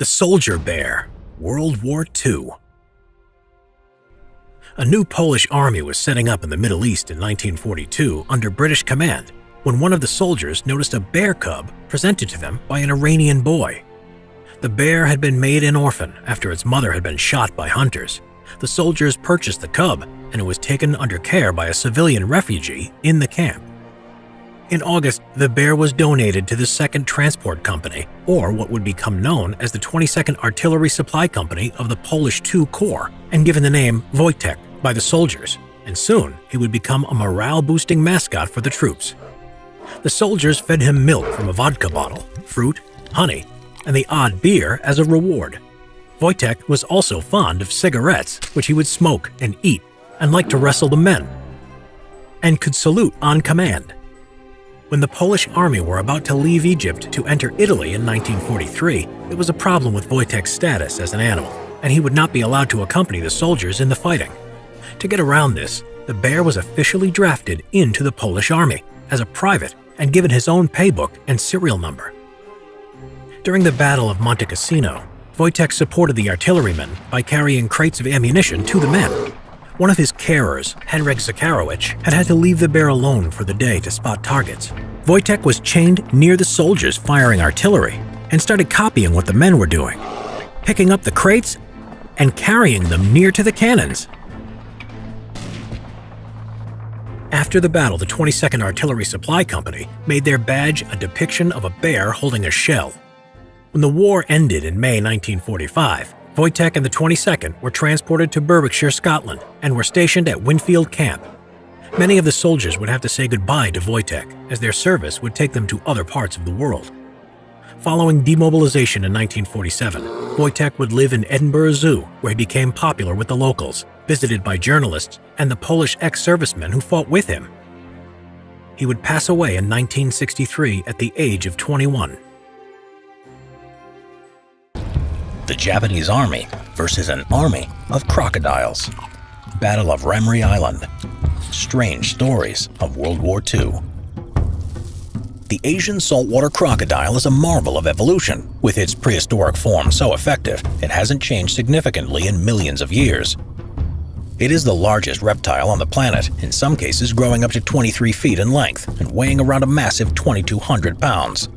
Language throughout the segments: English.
Soldier Bear, World War II. A new Polish army was setting up in the Middle East in 1942 under British command when one of the soldiers noticed a bear cub presented to them by an Iranian boy. The bear had been made an orphan after its mother had been shot by hunters. The soldiers purchased the cub, and it was taken under care by a civilian refugee in the camp. In August, the bear was donated to the 2nd Transport Company, or what would become known as the 22nd Artillery Supply Company of the Polish II Corps, and given the name Wojtek by the soldiers, and soon he would become a morale-boosting mascot for the troops. The soldiers fed him milk from a vodka bottle, fruit, honey, and the odd beer as a reward. Wojtek was also fond of cigarettes, which he would smoke and eat, and liked to wrestle the men, and could salute on command. When the Polish army were about to leave Egypt to enter Italy in 1943, there was a problem with Wojtek's status as an animal, and he would not be allowed to accompany the soldiers in the fighting. To get around this, the bear was officially drafted into the Polish army as a private and given his own paybook and serial number. During the Battle of Monte Cassino, Wojtek supported the artillerymen by carrying crates of ammunition to the men. One of his carers, Henryk Zacharowicz, had to leave the bear alone for the day to spot targets. Wojtek was chained near the soldiers firing artillery and started copying what the men were doing, picking up the crates and carrying them near to the cannons. After the battle, the 22nd Artillery Supply Company made their badge a depiction of a bear holding a shell. When the war ended in May 1945, Wojtek and the 22nd were transported to Berwickshire, Scotland, and were stationed at Winfield Camp. Many of the soldiers would have to say goodbye to Wojtek, as their service would take them to other parts of the world. Following demobilization in 1947, Wojtek would live in Edinburgh Zoo, where he became popular with the locals, visited by journalists and the Polish ex-servicemen who fought with him. He would pass away in 1963 at the age of 21. The Japanese army versus an army of crocodiles. Battle of Ramrey Island. Strange stories of World War II. The Asian saltwater crocodile is a marvel of evolution. With its prehistoric form so effective, it hasn't changed significantly in millions of years. It is the largest reptile on the planet, in some cases growing up to 23 feet in length and weighing around a massive 2,200 pounds.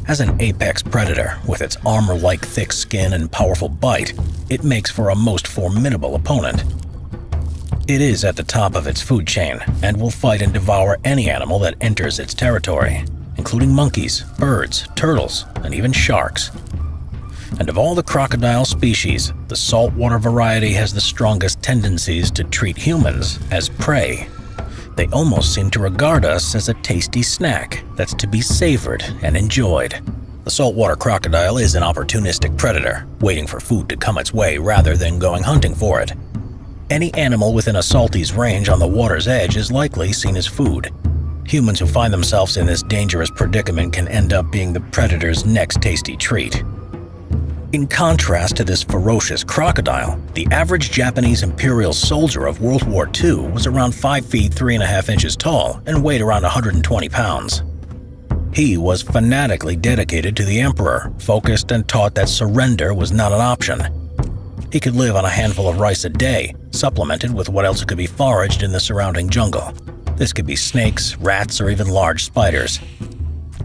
As an apex predator, with its armor-like thick skin and powerful bite, it makes for a most formidable opponent. It is at the top of its food chain and will fight and devour any animal that enters its territory, including monkeys, birds, turtles, and even sharks. And of all the crocodile species, the saltwater variety has the strongest tendencies to treat humans as prey. They almost seem to regard us as a tasty snack that's to be savored and enjoyed. The saltwater crocodile is an opportunistic predator, waiting for food to come its way rather than going hunting for it. Any animal within a salty's range on the water's edge is likely seen as food. Humans who find themselves in this dangerous predicament can end up being the predator's next tasty treat. In contrast to this ferocious crocodile, the average Japanese imperial soldier of World War II was around 5 feet 3.5 inches tall and weighed around 120 pounds. He was fanatically dedicated to the emperor, focused and taught that surrender was not an option. He could live on a handful of rice a day, supplemented with what else could be foraged in the surrounding jungle. This could be snakes, rats, or even large spiders.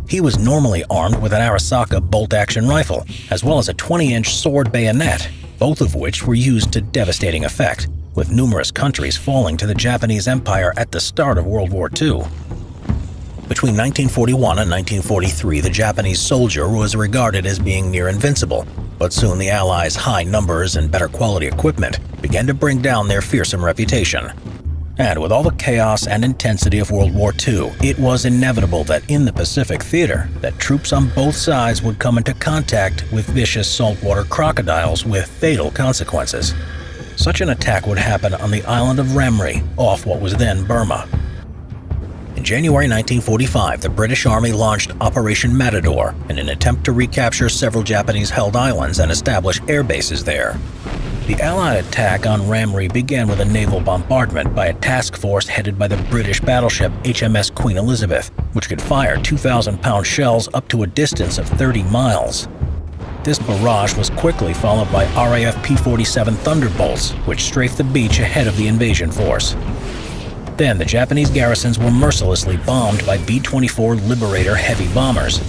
He was normally armed with an Arisaka bolt-action rifle, as well as a 20-inch sword bayonet, both of which were used to devastating effect, with numerous countries falling to the Japanese Empire at the start of World War II. Between 1941 and 1943, the Japanese soldier was regarded as being near invincible, but soon the Allies' high numbers and better quality equipment began to bring down their fearsome reputation. And with all the chaos and intensity of World War II, it was inevitable that in the Pacific Theater, that troops on both sides would come into contact with vicious saltwater crocodiles with fatal consequences. Such an attack would happen on the island of Ramrey, off what was then Burma. In January 1945, the British Army launched Operation Matador in an attempt to recapture several Japanese-held islands and establish air bases there. The Allied attack on Ramrey began with a naval bombardment by a task force headed by the British battleship HMS Queen Elizabeth, which could fire 2,000-pound shells up to a distance of 30 miles. This barrage was quickly followed by RAF P-47 Thunderbolts, which strafed the beach ahead of the invasion force. Then the Japanese garrisons were mercilessly bombed by B-24 Liberator heavy bombers.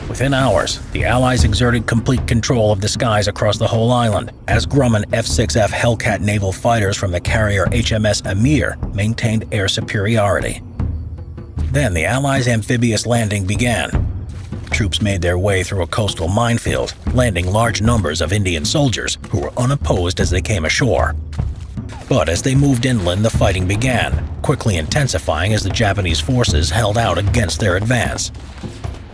Within hours, the Allies exerted complete control of the skies across the whole island, as Grumman F-6F Hellcat naval fighters from the carrier HMS Amir maintained air superiority. Then the Allies' amphibious landing began. Troops made their way through a coastal minefield, landing large numbers of Indian soldiers who were unopposed as they came ashore. But as they moved inland, the fighting began, quickly intensifying as the Japanese forces held out against their advance.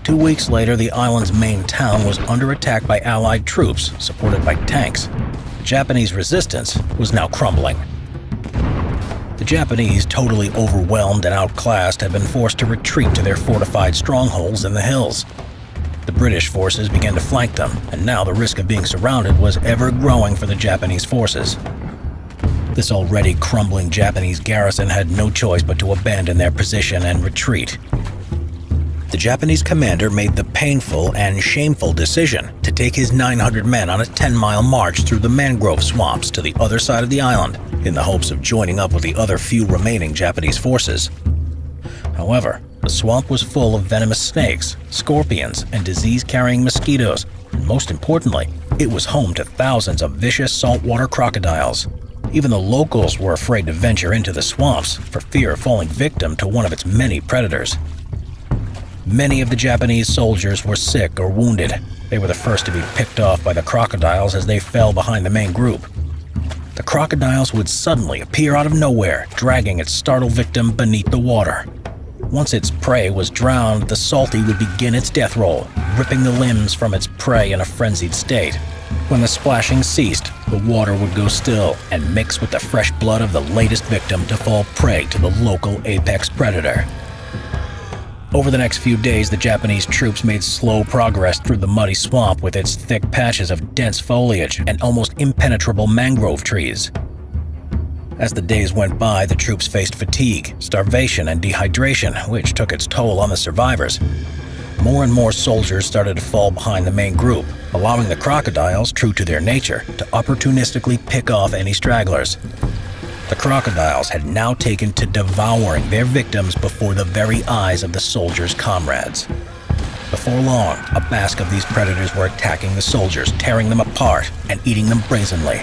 2 weeks later, the island's main town was under attack by Allied troops, supported by tanks. The Japanese resistance was now crumbling. The Japanese, totally overwhelmed and outclassed, had been forced to retreat to their fortified strongholds in the hills. The British forces began to flank them, and now the risk of being surrounded was ever growing for the Japanese forces. This already crumbling Japanese garrison had no choice but to abandon their position and retreat. The Japanese commander made the painful and shameful decision to take his 900 men on a 10-mile march through the mangrove swamps to the other side of the island in the hopes of joining up with the other few remaining Japanese forces. However, the swamp was full of venomous snakes, scorpions, and disease-carrying mosquitoes, and most importantly, it was home to thousands of vicious saltwater crocodiles. Even the locals were afraid to venture into the swamps for fear of falling victim to one of its many predators. Many of the Japanese soldiers were sick or wounded. They were the first to be picked off by the crocodiles as they fell behind the main group. The crocodiles would suddenly appear out of nowhere, dragging its startled victim beneath the water. Once its prey was drowned, the salty would begin its death roll, ripping the limbs from its prey in a frenzied state. When the splashing ceased, the water would go still and mix with the fresh blood of the latest victim to fall prey to the local apex predator. Over the next few days, the Japanese troops made slow progress through the muddy swamp with its thick patches of dense foliage and almost impenetrable mangrove trees. As the days went by, the troops faced fatigue, starvation, and dehydration, which took its toll on the survivors. More and more soldiers started to fall behind the main group, allowing the crocodiles, true to their nature, to opportunistically pick off any stragglers. The crocodiles had now taken to devouring their victims before the very eyes of the soldiers' comrades. Before long, a basque of these predators were attacking the soldiers, tearing them apart and eating them brazenly.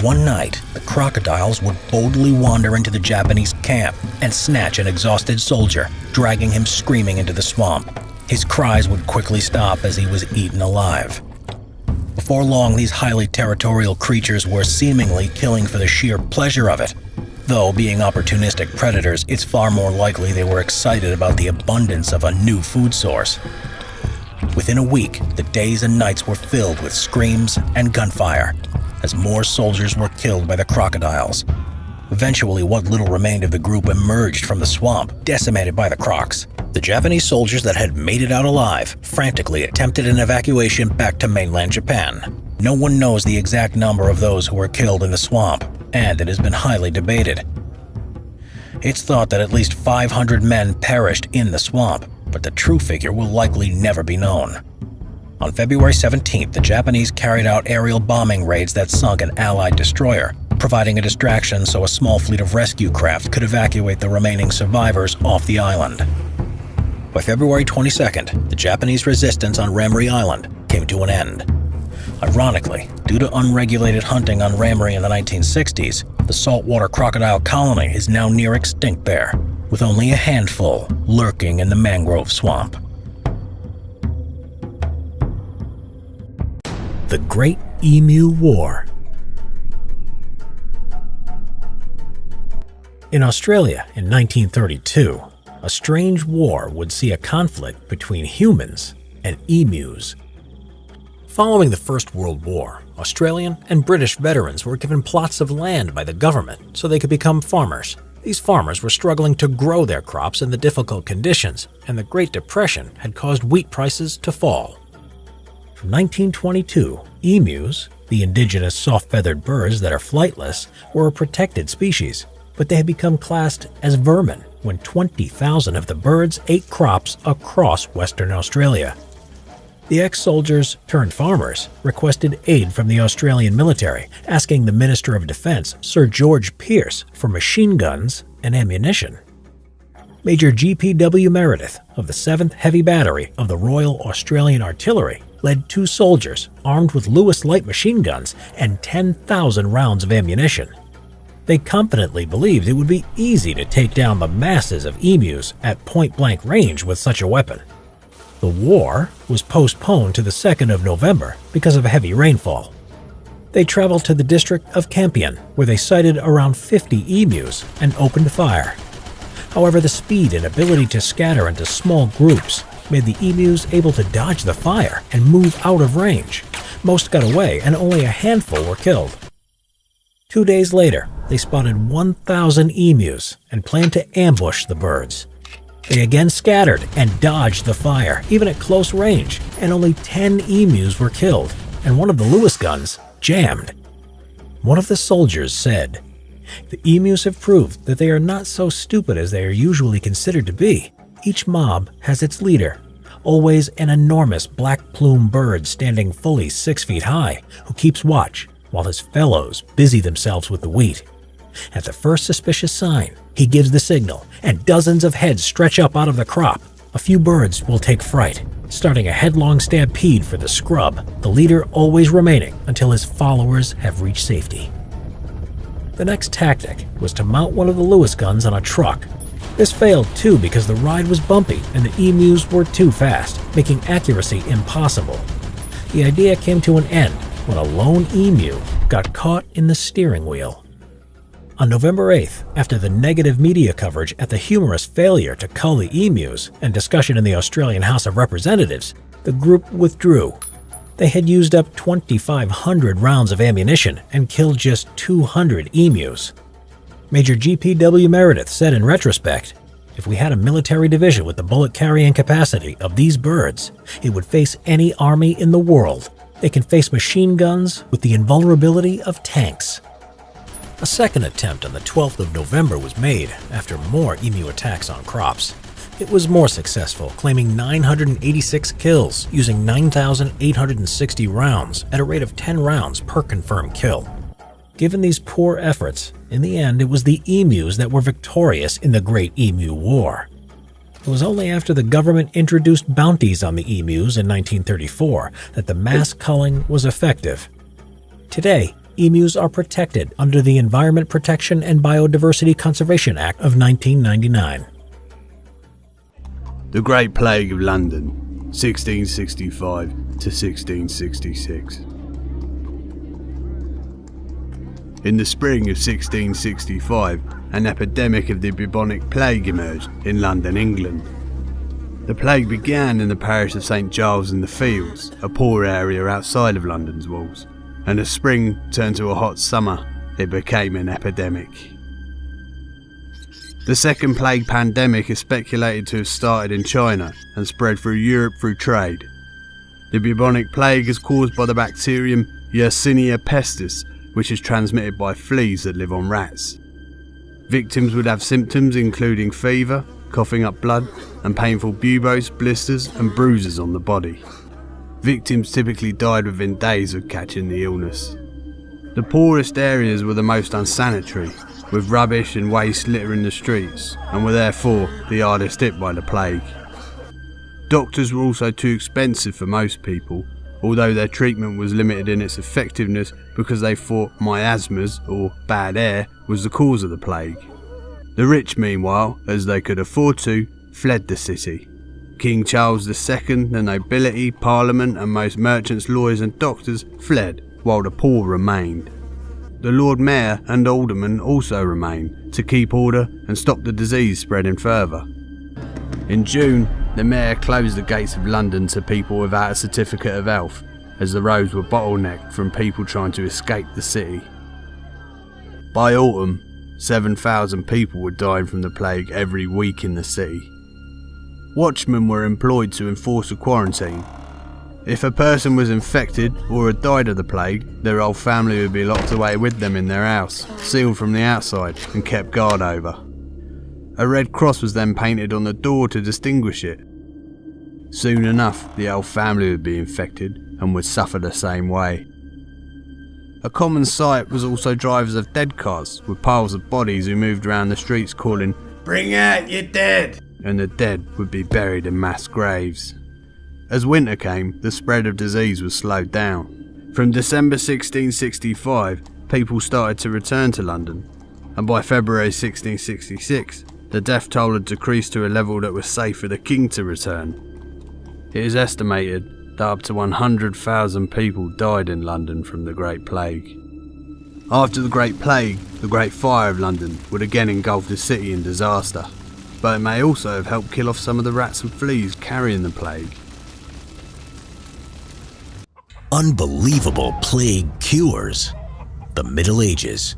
One night, the crocodiles would boldly wander into the Japanese camp and snatch an exhausted soldier, dragging him screaming into the swamp. His cries would quickly stop as he was eaten alive. Before long, these highly territorial creatures were seemingly killing for the sheer pleasure of it. Though, being opportunistic predators, it's far more likely they were excited about the abundance of a new food source. Within a week, the days and nights were filled with screams and gunfire, as more soldiers were killed by the crocodiles. Eventually, what little remained of the group emerged from the swamp, decimated by the crocs. The Japanese soldiers that had made it out alive frantically attempted an evacuation back to mainland Japan. No one knows the exact number of those who were killed in the swamp, and it has been highly debated. It's thought that at least 500 men perished in the swamp, but the true figure will likely never be known. On February 17th, the Japanese carried out aerial bombing raids that sunk an Allied destroyer, providing a distraction so a small fleet of rescue craft could evacuate the remaining survivors off the island. By February 22nd, the Japanese resistance on Ramree Island came to an end. Ironically, due to unregulated hunting on Ramree in the 1960s, the saltwater crocodile colony is now near extinct there, with only a handful lurking in the mangrove swamp. The Great Emu War. In Australia in 1932, a strange war would see a conflict between humans and emus. Following the First World War, Australian and British veterans were given plots of land by the government so they could become farmers. These farmers were struggling to grow their crops in the difficult conditions, and the Great Depression had caused wheat prices to fall. From 1922, emus, the indigenous soft-feathered birds that are flightless, were a protected species, but they had become classed as vermin when 20,000 of the birds ate crops across Western Australia. The ex-soldiers turned farmers requested aid from the Australian military, asking the Minister of Defence, Sir George Pearce, for machine guns and ammunition. Major G.P.W. Meredith of the 7th Heavy Battery of the Royal Australian Artillery led 2 soldiers armed with Lewis light machine guns and 10,000 rounds of ammunition. They confidently believed it would be easy to take down the masses of emus at point-blank range with such a weapon. The war was postponed to the 2nd of November because of heavy rainfall. They traveled to the district of Campion, where they sighted around 50 emus and opened fire. However, the speed and ability to scatter into small groups made the emus able to dodge the fire and move out of range. Most got away, and only a handful were killed. 2 days later, they spotted 1,000 emus and planned to ambush the birds. They again scattered and dodged the fire, even at close range, and only 10 emus were killed, and one of the Lewis guns jammed. One of the soldiers said, "The emus have proved that they are not so stupid as they are usually considered to be. Each mob has its leader, always an enormous black plume bird standing fully 6 feet high, who keeps watch while his fellows busy themselves with the wheat. At the first suspicious sign, he gives the signal, and dozens of heads stretch up out of the crop. A few birds will take fright, starting a headlong stampede for the scrub, the leader always remaining until his followers have reached safety." The next tactic was to mount one of the Lewis guns on a truck. This failed too because the ride was bumpy and the emus were too fast, making accuracy impossible. The idea came to an end when a lone emu got caught in the steering wheel. On November 8th, after the negative media coverage at the humorous failure to cull the emus and discussion in the Australian House of Representatives, the group withdrew. They had used up 2,500 rounds of ammunition and killed just 200 emus. Major G.P.W. Meredith said in retrospect, "If we had a military division with the bullet-carrying capacity of these birds, it would face any army in the world. They can face machine guns with the invulnerability of tanks." A second attempt on the 12th of November was made after more emu attacks on crops. It was more successful, claiming 986 kills using 9,860 rounds at a rate of 10 rounds per confirmed kill. Given these poor efforts, in the end it was the emus that were victorious in the Great Emu War. It was only after the government introduced bounties on the emus in 1934 that the mass culling was effective. Today, emus are protected under the Environment Protection and Biodiversity Conservation Act of 1999. The Great Plague of London, 1665 to 1666. In the spring of 1665, an epidemic of the bubonic plague emerged in London, England. The plague began in the parish of St Giles in the Fields, a poor area outside of London's walls, and as spring turned to a hot summer, it became an epidemic. The second plague pandemic is speculated to have started in China and spread through Europe through trade. The bubonic plague is caused by the bacterium Yersinia pestis, which is transmitted by fleas that live on rats. Victims would have symptoms including fever, coughing up blood, and painful buboes, blisters and bruises on the body. Victims typically died within days of catching the illness. The poorest areas were the most unsanitary, with rubbish and waste littering the streets, and were therefore the hardest hit by the plague. Doctors were also too expensive for most people, although their treatment was limited in its effectiveness because they thought miasmas, or bad air, was the cause of the plague. The rich, meanwhile, as they could afford to, fled the city. King Charles II, the nobility, parliament and most merchants, lawyers and doctors fled, while the poor remained. The Lord Mayor and aldermen also remained, to keep order and stop the disease spreading further. In June, the Mayor closed the gates of London to people without a certificate of health, as the roads were bottlenecked from people trying to escape the city. By autumn, 7,000 people were dying from the plague every week in the city. Watchmen were employed to enforce a quarantine. If a person was infected or had died of the plague, their whole family would be locked away with them in their house, sealed from the outside and kept guard over. A red cross was then painted on the door to distinguish it. Soon enough, the whole family would be infected and would suffer the same way. A common sight was also drivers of dead cars with piles of bodies who moved around the streets calling, "Bring out your dead!" and the dead would be buried in mass graves. As winter came, the spread of disease was slowed down. From December 1665, people started to return to London, and by February 1666, the death toll had decreased to a level that was safe for the king to return. It is estimated that up to 100,000 people died in London from the Great Plague. After the Great Plague, the Great Fire of London would again engulf the city in disaster, but it may also have helped kill off some of the rats and fleas carrying the plague. Unbelievable plague cures. The Middle Ages.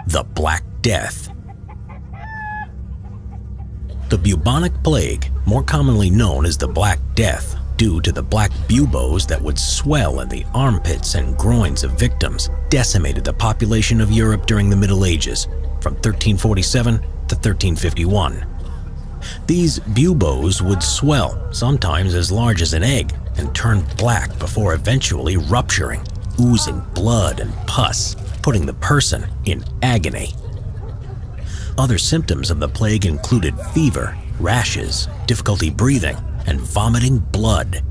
The Black Death. The bubonic plague, more commonly known as the Black Death, due to the black buboes that would swell in the armpits and groins of victims, decimated the population of Europe during the Middle Ages, from 1347 to 1351. These buboes would swell, sometimes as large as an egg, and turn black before eventually rupturing, oozing blood and pus, putting the person in agony. Other symptoms of the plague included fever, rashes, difficulty breathing, and vomiting blood.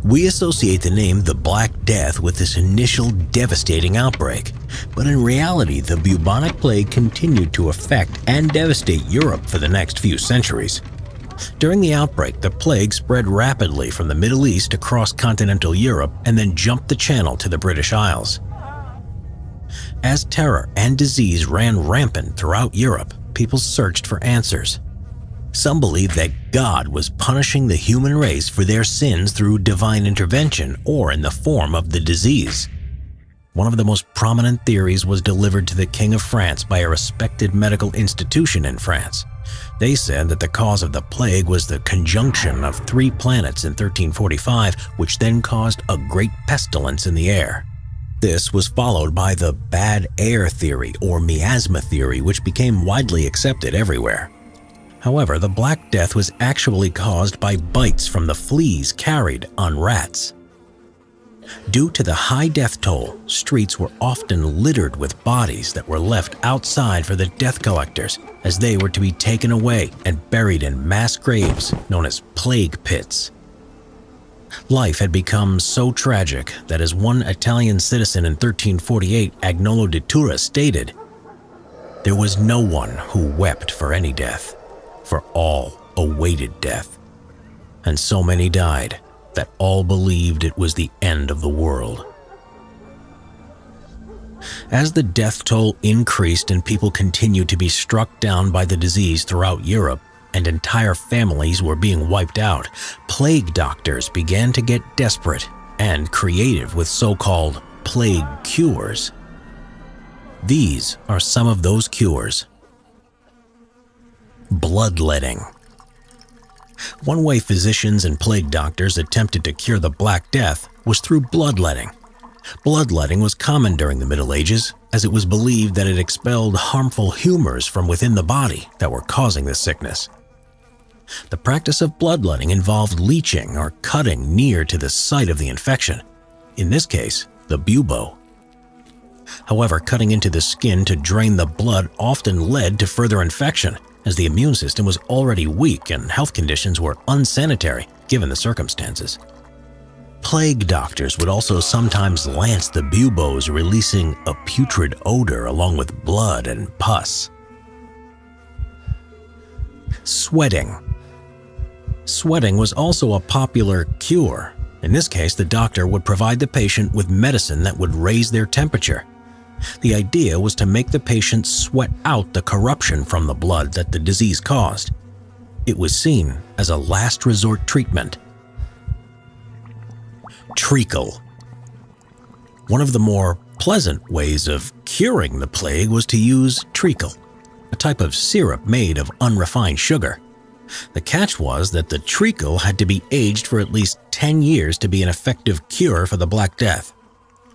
We associate the name the Black Death with this initial devastating outbreak, but in reality the bubonic plague continued to affect and devastate Europe for the next few centuries. During the outbreak, the plague spread rapidly from the Middle East across continental Europe and then jumped the channel to the British Isles. As terror and disease ran rampant throughout Europe, people searched for answers. Some believed that God was punishing the human race for their sins through divine intervention or in the form of the disease. One of the most prominent theories was delivered to the King of France by a respected medical institution in France. They said that the cause of the plague was the conjunction of 3 planets in 1345, which then caused a great pestilence in the air. This was followed by the bad air theory or miasma theory, which became widely accepted everywhere. However, the Black Death was actually caused by bites from the fleas carried on rats. Due to the high death toll, streets were often littered with bodies that were left outside for the death collectors, as they were to be taken away and buried in mass graves known as plague pits. Life had become so tragic that, as one Italian citizen in 1348, Agnolo di Tura, stated, "There was no one who wept for any death, for all awaited death. And so many died that all believed it was the end of the world." As the death toll increased and people continued to be struck down by the disease throughout Europe, and entire families were being wiped out, plague doctors began to get desperate and creative with so-called plague cures. These are some of those cures. Bloodletting. One way physicians and plague doctors attempted to cure the Black Death was through bloodletting. Bloodletting was common during the Middle Ages, as it was believed that it expelled harmful humors from within the body that were causing the sickness. The practice of bloodletting involved leeching or cutting near to the site of the infection, in this case, the bubo. However, cutting into the skin to drain the blood often led to further infection, as the immune system was already weak and health conditions were unsanitary given the circumstances. Plague doctors would also sometimes lance the buboes, releasing a putrid odor along with blood and pus. Sweating. Sweating was also a popular cure. In this case, the doctor would provide the patient with medicine that would raise their temperature. The idea was to make the patient sweat out the corruption from the blood that the disease caused. It was seen as a last resort treatment. Treacle. One of the more pleasant ways of curing the plague was to use treacle, a type of syrup made of unrefined sugar. The catch was that the treacle had to be aged for at least 10 years to be an effective cure for the Black Death.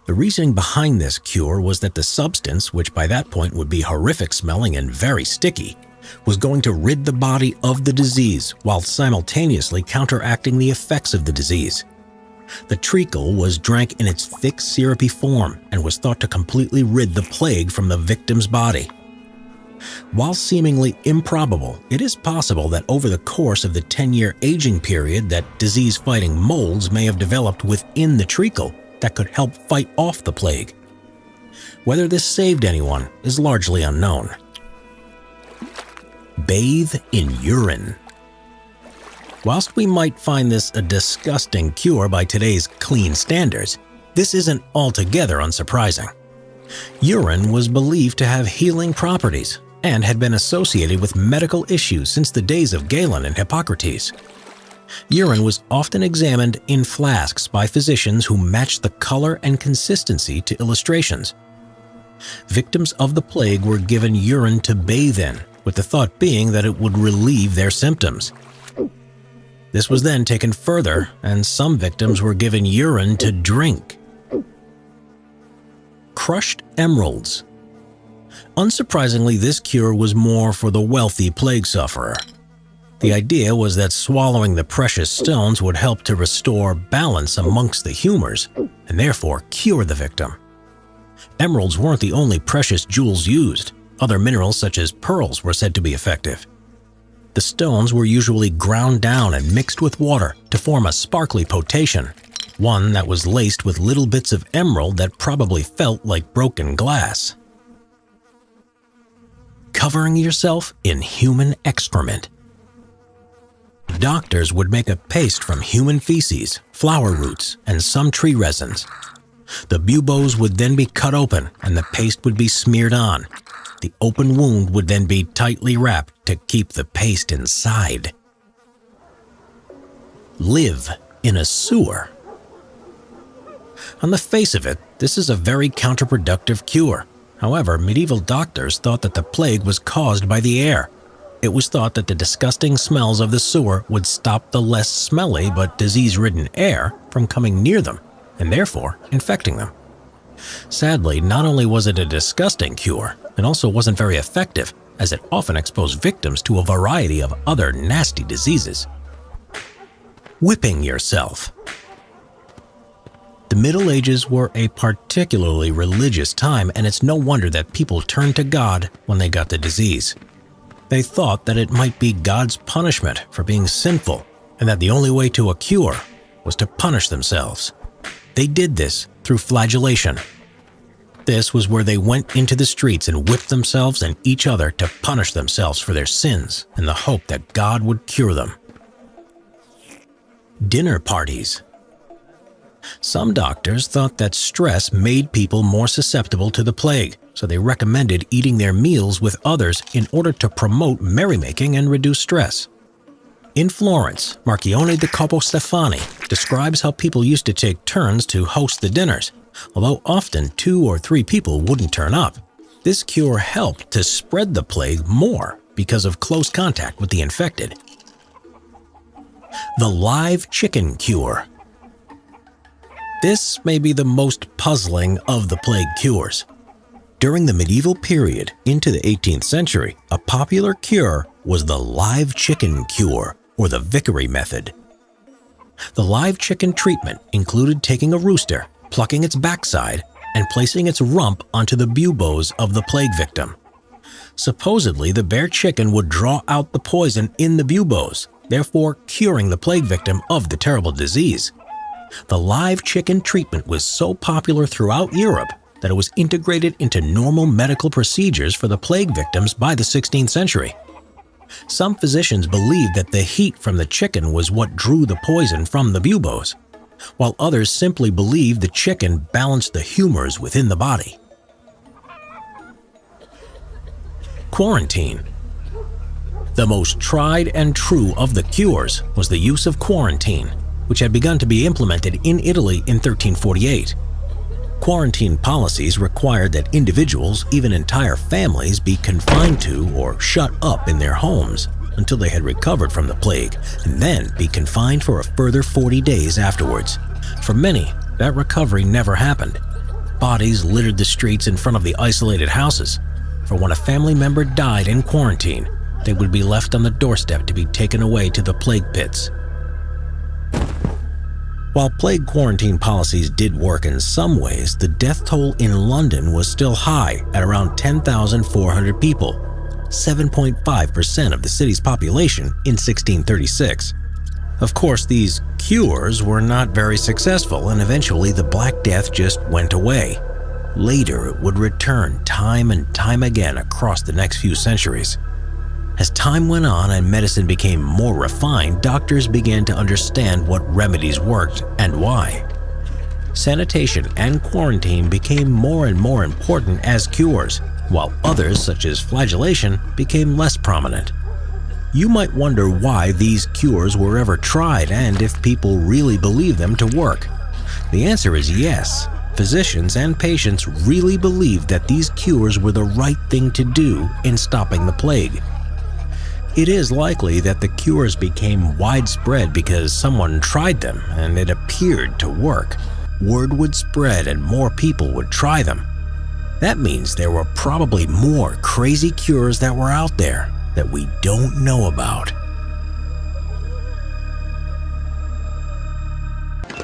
The reasoning behind this cure was that the substance, which by that point would be horrific smelling and very sticky, was going to rid the body of the disease while simultaneously counteracting the effects of the disease. The treacle was drank in its thick, syrupy form and was thought to completely rid the plague from the victim's body. While seemingly improbable, it is possible that over the course of the 10-year aging period that disease-fighting molds may have developed within the treacle that could help fight off the plague. Whether this saved anyone is largely unknown. Bathe in urine. Whilst we might find this a disgusting cure by today's clean standards, this isn't altogether unsurprising. Urine was believed to have healing properties and had been associated with medical issues since the days of Galen and Hippocrates. Urine was often examined in flasks by physicians who matched the color and consistency to illustrations. Victims of the plague were given urine to bathe in, with the thought being that it would relieve their symptoms. This was then taken further, and some victims were given urine to drink. Crushed emeralds. Unsurprisingly, this cure was more for the wealthy plague sufferer. The idea was that swallowing the precious stones would help to restore balance amongst the humors, and therefore cure the victim. Emeralds weren't the only precious jewels used. Other minerals such as pearls were said to be effective. The stones were usually ground down and mixed with water to form a sparkly potation, one that was laced with little bits of emerald that probably felt like broken glass. Covering yourself in human excrement. Doctors would make a paste from human feces, flower roots, and some tree resins. The buboes would then be cut open and the paste would be smeared on. The open wound would then be tightly wrapped to keep the paste inside. Live in a sewer. On the face of it, this is a very counterproductive cure. However, medieval doctors thought that the plague was caused by the air. It was thought that the disgusting smells of the sewer would stop the less smelly but disease-ridden air from coming near them, and therefore infecting them. Sadly, not only was it a disgusting cure, it also wasn't very effective, as it often exposed victims to a variety of other nasty diseases. Whipping yourself. The Middle Ages were a particularly religious time, and it's no wonder that people turned to God when they got the disease. They thought that it might be God's punishment for being sinful, and that the only way to a cure was to punish themselves. They did this through flagellation. This was where they went into the streets and whipped themselves and each other to punish themselves for their sins in the hope that God would cure them. Dinner parties. Some doctors thought that stress made people more susceptible to the plague, so they recommended eating their meals with others in order to promote merrymaking and reduce stress. In Florence, Marchione da Capostefani describes how people used to take turns to host the dinners, although often 2 or 3 people wouldn't turn up. This cure helped to spread the plague more because of close contact with the infected. The live chicken cure. This may be the most puzzling of the plague cures. During the medieval period into the 18th century, a popular cure was the live chicken cure, or the Vickery method. The live chicken treatment included taking a rooster, plucking its backside, and placing its rump onto the buboes of the plague victim. Supposedly, the bare chicken would draw out the poison in the buboes, therefore curing the plague victim of the terrible disease. The live chicken treatment was so popular throughout Europe that it was integrated into normal medical procedures for the plague victims by the 16th century. Some physicians believed that the heat from the chicken was what drew the poison from the buboes, while others simply believed the chicken balanced the humors within the body. Quarantine. The most tried and true of the cures was the use of quarantine, which had begun to be implemented in Italy in 1348. Quarantine policies required that individuals, even entire families, be confined to or shut up in their homes until they had recovered from the plague, and then be confined for a further 40 days afterwards. For many, that recovery never happened. Bodies littered the streets in front of the isolated houses. For when a family member died in quarantine, they would be left on the doorstep to be taken away to the plague pits. While plague quarantine policies did work in some ways, the death toll in London was still high at around 10,400 people, 7.5% of the city's population in 1636. Of course, these cures were not very successful, and eventually the Black Death just went away. Later, it would return time and time again across the next few centuries. As time went on and medicine became more refined, doctors began to understand what remedies worked and why. Sanitation and quarantine became more and more important as cures, while others, such as flagellation, became less prominent. You might wonder why these cures were ever tried and if people really believe them to work. The answer is yes. Physicians and patients really believed that these cures were the right thing to do in stopping the plague. It is likely that the cures became widespread because someone tried them and it appeared to work. Word would spread and more people would try them. That means there were probably more crazy cures that were out there that we don't know about.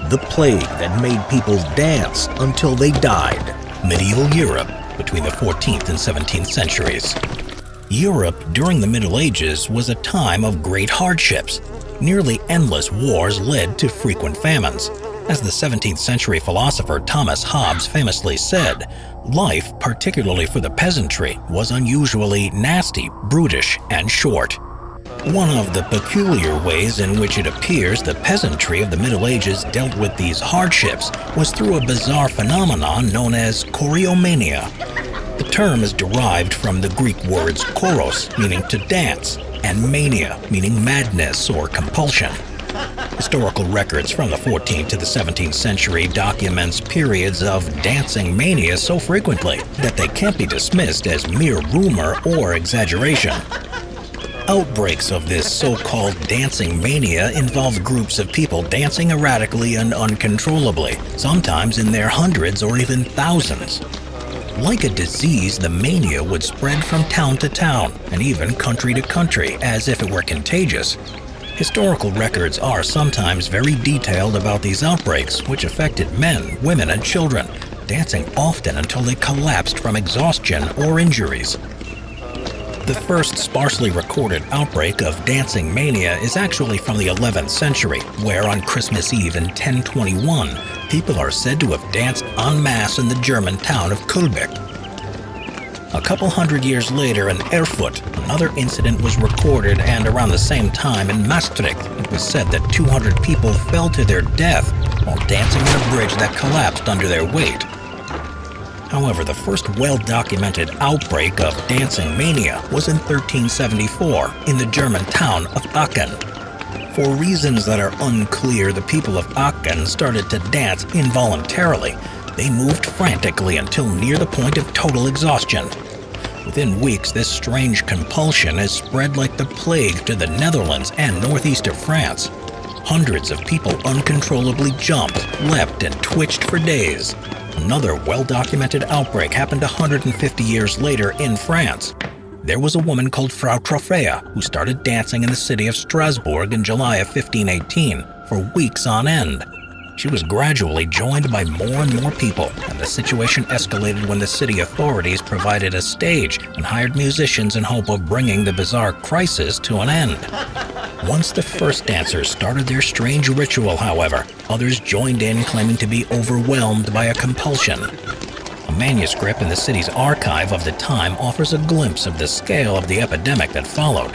The plague that made people dance until they died. Medieval Europe between the 14th and 17th centuries. Europe during the Middle Ages was a time of great hardships. Nearly endless wars led to frequent famines. As the 17th century philosopher Thomas Hobbes famously said, life, particularly for the peasantry, was unusually nasty, brutish, and short. One of the peculiar ways in which it appears the peasantry of the Middle Ages dealt with these hardships was through a bizarre phenomenon known as choreomania. The term is derived from the Greek words choros, meaning to dance, and mania, meaning madness or compulsion. Historical records from the 14th to the 17th century documents periods of dancing mania so frequently that they can't be dismissed as mere rumor or exaggeration. Outbreaks of this so-called dancing mania involved groups of people dancing erratically and uncontrollably, sometimes in their hundreds or even thousands. Like a disease, the mania would spread from town to town and even country to country as if it were contagious. Historical records are sometimes very detailed about these outbreaks, which affected men, women, and children, dancing often until they collapsed from exhaustion or injuries. The first sparsely recorded outbreak of dancing mania is actually from the 11th century, where on Christmas Eve in 1021, people are said to have danced en masse in the German town of Kulbeck. A couple hundred years later in Erfurt, another incident was recorded, and around the same time in Maastricht, it was said that 200 people fell to their death while dancing on a bridge that collapsed under their weight. However, the first well-documented outbreak of dancing mania was in 1374 in the German town of Aachen. For reasons that are unclear, the people of Aachen started to dance involuntarily. They moved frantically until near the point of total exhaustion. Within weeks, this strange compulsion has spread like the plague to the Netherlands and northeast of France. Hundreds of people uncontrollably jumped, leapt, and twitched for days. Another well-documented outbreak happened 150 years later in France. There was a woman called Frau Troffea who started dancing in the city of Strasbourg in July of 1518 for weeks on end. She was gradually joined by more and more people, and the situation escalated when the city authorities provided a stage and hired musicians in hope of bringing the bizarre crisis to an end. Once the first dancers started their strange ritual, however, others joined in, claiming to be overwhelmed by a compulsion. A manuscript in the city's archive of the time offers a glimpse of the scale of the epidemic that followed.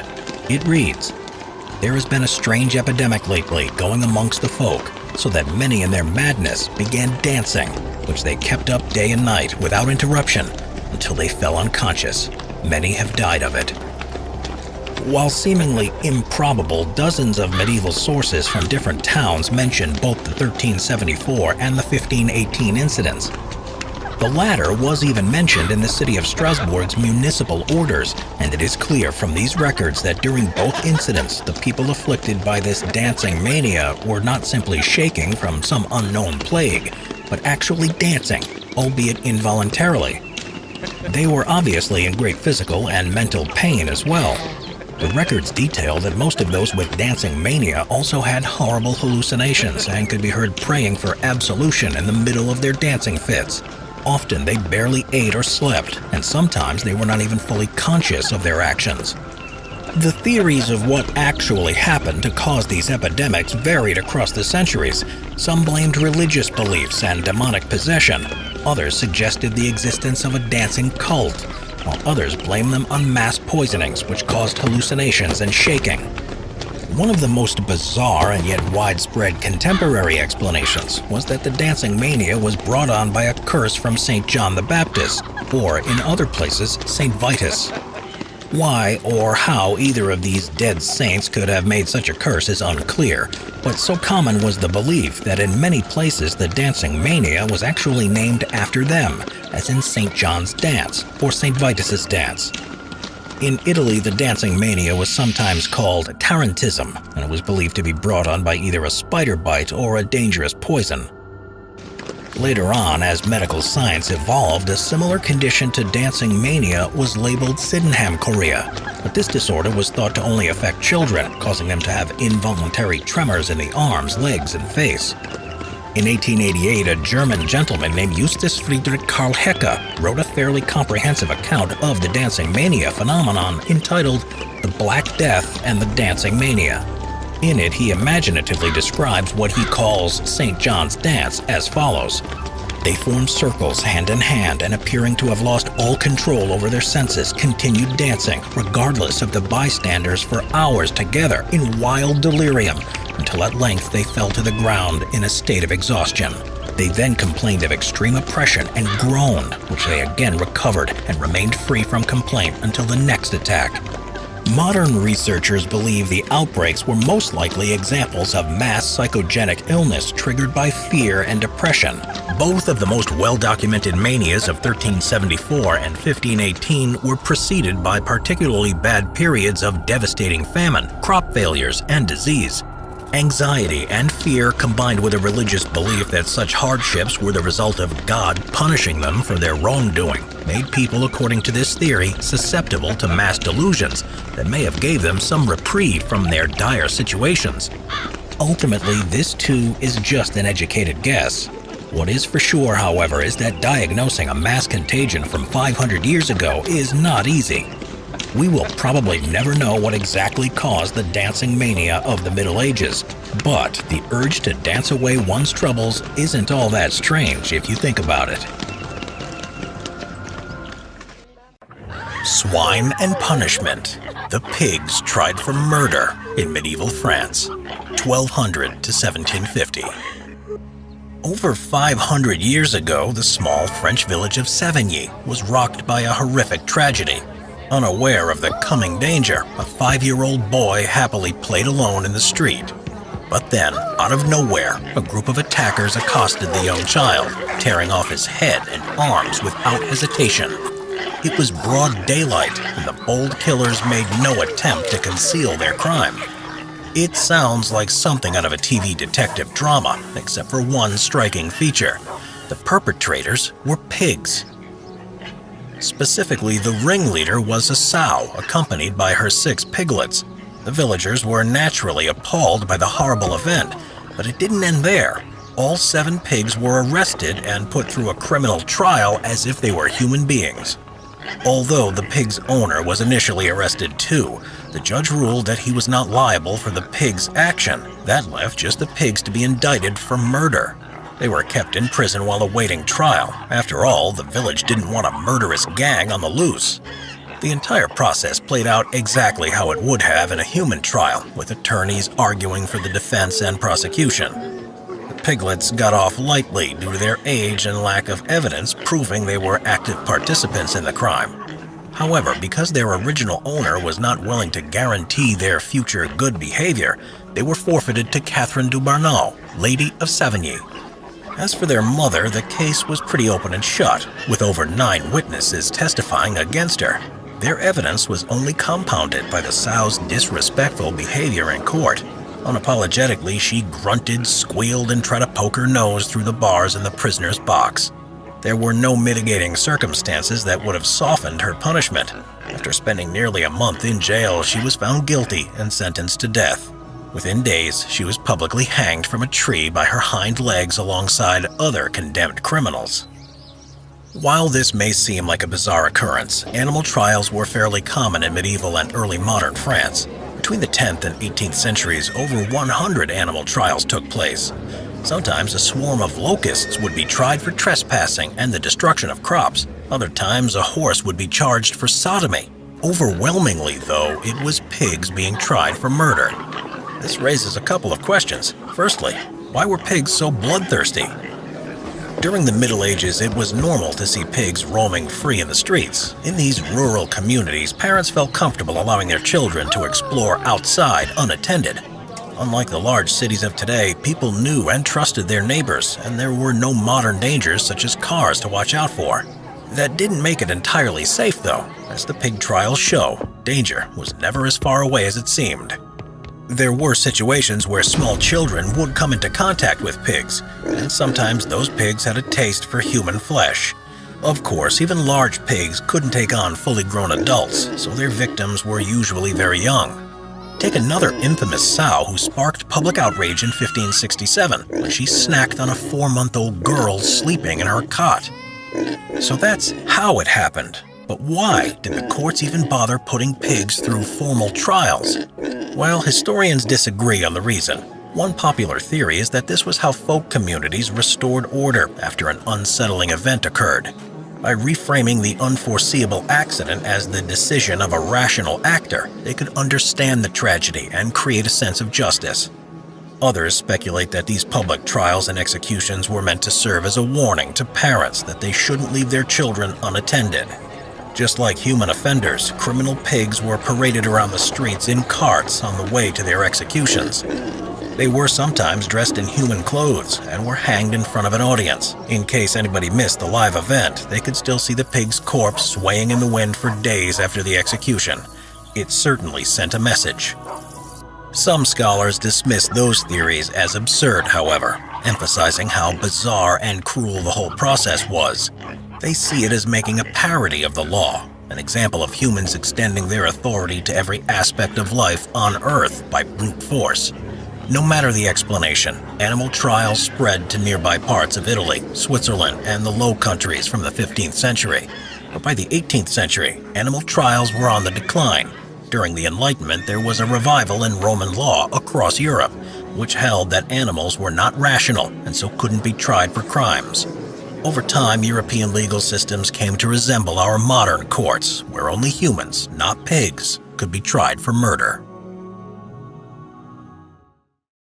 It reads, "There has been a strange epidemic lately going amongst the folk, so that many in their madness began dancing, which they kept up day and night without interruption until they fell unconscious. Many have died of it." While seemingly improbable, dozens of medieval sources from different towns mention both the 1374 and the 1518 incidents. The latter was even mentioned in the city of Strasbourg's municipal orders, and it is clear from these records that during both incidents, the people afflicted by this dancing mania were not simply shaking from some unknown plague, but actually dancing, albeit involuntarily. They were obviously in great physical and mental pain as well. The records detail that most of those with dancing mania also had horrible hallucinations and could be heard praying for absolution in the middle of their dancing fits. Often they barely ate or slept, and sometimes they were not even fully conscious of their actions. The theories of what actually happened to cause these epidemics varied across the centuries. Some blamed religious beliefs and demonic possession. Others suggested the existence of a dancing cult, while others blamed them on mass poisonings which caused hallucinations and shaking. One of the most bizarre and yet widespread contemporary explanations was that the dancing mania was brought on by a curse from St. John the Baptist, or in other places, St. Vitus. Why or how either of these dead saints could have made such a curse is unclear, but so common was the belief that in many places the dancing mania was actually named after them, as in St. John's Dance or St. Vitus's Dance. In Italy, the dancing mania was sometimes called tarantism, and it was believed to be brought on by either a spider bite or a dangerous poison. Later on, as medical science evolved, a similar condition to dancing mania was labeled Sydenham chorea, but this disorder was thought to only affect children, causing them to have involuntary tremors in the arms, legs, and face. In 1888, a German gentleman named Justus Friedrich Karl Hecke wrote a fairly comprehensive account of the dancing mania phenomenon entitled The Black Death and the Dancing Mania. In it, he imaginatively describes what he calls St. John's Dance as follows. They formed circles hand in hand and, appearing to have lost all control over their senses, continued dancing, regardless of the bystanders, for hours together in wild delirium, until at length they fell to the ground in a state of exhaustion. They then complained of extreme oppression and groaned, which they again recovered and remained free from complaint until the next attack. Modern researchers believe the outbreaks were most likely examples of mass psychogenic illness triggered by fear and depression. Both of the most well-documented manias of 1374 and 1518 were preceded by particularly bad periods of devastating famine, crop failures, and disease. Anxiety and fear, combined with a religious belief that such hardships were the result of God punishing them for their wrongdoing, made people, according to this theory, susceptible to mass delusions that may have gave them some reprieve from their dire situations. Ultimately, this too is just an educated guess. What is for sure, however, is that diagnosing a mass contagion from 500 years ago is not easy. We will probably never know what exactly caused the dancing mania of the Middle Ages, but the urge to dance away one's troubles isn't all that strange if you think about it. Swine and punishment. The pigs tried for murder in medieval France, 1200 to 1750. Over 500 years ago, the small French village of Savigny was rocked by a horrific tragedy. Unaware of the coming danger, a 5-year-old boy happily played alone in the street. But then, out of nowhere, a group of attackers accosted the young child, tearing off his head and arms without hesitation. It was broad daylight, and the bold killers made no attempt to conceal their crime. It sounds like something out of a TV detective drama, except for one striking feature. The perpetrators were pigs. Specifically, the ringleader was a sow, accompanied by her 6 piglets. The villagers were naturally appalled by the horrible event, but it didn't end there. All 7 pigs were arrested and put through a criminal trial as if they were human beings. Although the pig's owner was initially arrested too, the judge ruled that he was not liable for the pig's action. That left just the pigs to be indicted for murder. They were kept in prison while awaiting trial. After all, the village didn't want a murderous gang on the loose. The entire process played out exactly how it would have in a human trial, with attorneys arguing for the defense and prosecution. The piglets got off lightly due to their age and lack of evidence proving they were active participants in the crime. However, because their original owner was not willing to guarantee their future good behavior, they were forfeited to Catherine du Barneau, Lady of Savigny. As for their mother, the case was pretty open and shut, with over 9 witnesses testifying against her. Their evidence was only compounded by the sow's disrespectful behavior in court. Unapologetically, she grunted, squealed, and tried to poke her nose through the bars in the prisoner's box. There were no mitigating circumstances that would have softened her punishment. After spending nearly a month in jail, she was found guilty and sentenced to death. Within days, she was publicly hanged from a tree by her hind legs alongside other condemned criminals. While this may seem like a bizarre occurrence, animal trials were fairly common in medieval and early modern France. Between the 10th and 18th centuries, over 100 animal trials took place. Sometimes a swarm of locusts would be tried for trespassing and the destruction of crops. Other times, a horse would be charged for sodomy. Overwhelmingly, though, it was pigs being tried for murder. This raises a couple of questions. Firstly, why were pigs so bloodthirsty? During the Middle Ages, it was normal to see pigs roaming free in the streets. In these rural communities, parents felt comfortable allowing their children to explore outside unattended. Unlike the large cities of today, people knew and trusted their neighbors, and there were no modern dangers such as cars to watch out for. That didn't make it entirely safe, though. As the pig trials show, danger was never as far away as it seemed. There were situations where small children would come into contact with pigs, and sometimes those pigs had a taste for human flesh. Of course, even large pigs couldn't take on fully grown adults, so their victims were usually very young. Take another infamous sow who sparked public outrage in 1567 when she snacked on a 4-month-old girl sleeping in her cot. So that's how it happened. But why did the courts even bother putting pigs through formal trials? Well, historians disagree on the reason. One popular theory is that this was how folk communities restored order after an unsettling event occurred. By reframing the unforeseeable accident as the decision of a rational actor, they could understand the tragedy and create a sense of justice. Others speculate that these public trials and executions were meant to serve as a warning to parents that they shouldn't leave their children unattended. Just like human offenders, criminal pigs were paraded around the streets in carts on the way to their executions. They were sometimes dressed in human clothes and were hanged in front of an audience. In case anybody missed the live event, they could still see the pig's corpse swaying in the wind for days after the execution. It certainly sent a message. Some scholars dismiss those theories as absurd, however, emphasizing how bizarre and cruel the whole process was. They see it as making a parody of the law, an example of humans extending their authority to every aspect of life on Earth by brute force. No matter the explanation, animal trials spread to nearby parts of Italy, Switzerland, and the Low Countries from the 15th century. But by the 18th century, animal trials were on the decline. During the Enlightenment, there was a revival in Roman law across Europe, which held that animals were not rational and so couldn't be tried for crimes. Over time, European legal systems came to resemble our modern courts, where only humans, not pigs, could be tried for murder.